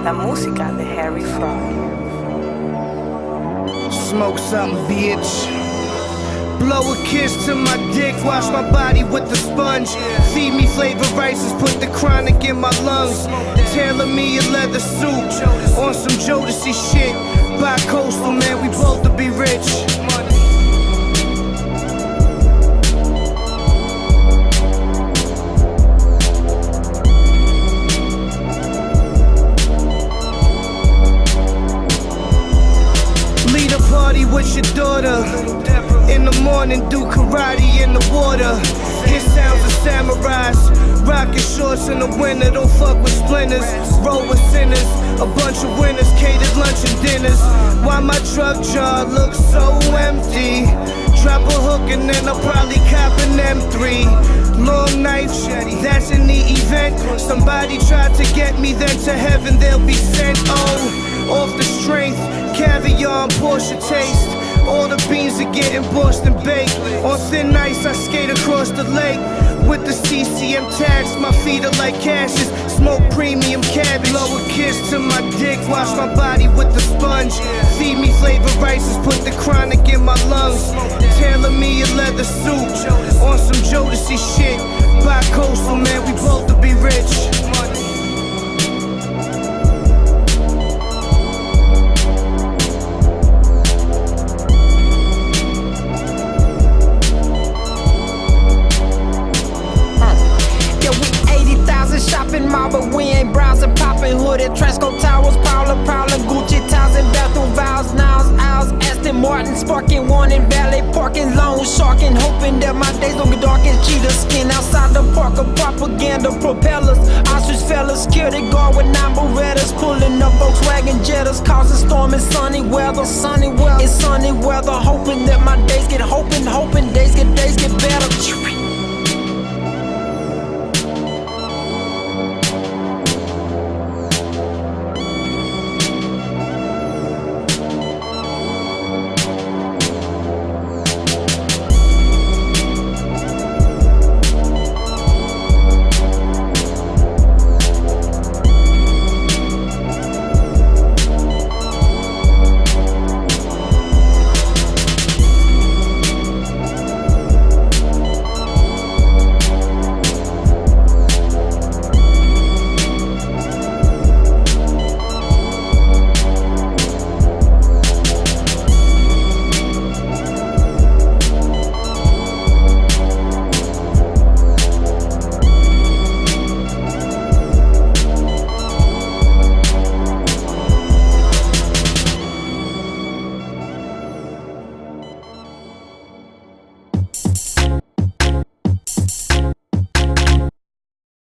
la música de Harry Fraud. Smoke something, bitch. Blow a kiss to my dick, wash my body with the sponge. Feed me flavored rices, put the chronic in my lungs. Tailor me a leather suit, on some Jodeci shit. Bi-coastal, man, we both to be rich. Lead a party with your daughter. In the morning, do karate in the water. His sounds of samurais. Rockin' shorts in the winter, don't fuck with splinters. Roll with sinners, a bunch of winners. Catered lunch and dinners. Why my truck jar looks so empty? Drop a hook and then I'll probably cop an M3. Long knife, that's in the event. Somebody tried to get me, then to heaven they'll be sent. Oh, off the strength, caviar and Porsche taste. All the beans are getting Boston baked. On thin ice, I skate across the lake. With the CCM tags, my feet are like ashes. Smoke premium cabbage. Blow a kiss to my dick, wash my body with the sponge. Feed me flavored rices, put the chronic in my lungs. Tailor me a leather suit, on some Jodeci shit. Bi-coastal, man, we both to be rich. Shopping mall, but we ain't browsing, popping hooded Tresco Towers, Prowler, Gucci towels and bathroom vows, nows, owls, Aston Martin, sparking one in valet parking, loan sharking, hoping that my days don't get dark as cheetah skin outside the park of propaganda propellers, ostrich fellas, security guard with 9 Berettas, pulling up Volkswagen Jettas, causing storm and sunny weather, it's sunny weather, hoping that my days get days get better.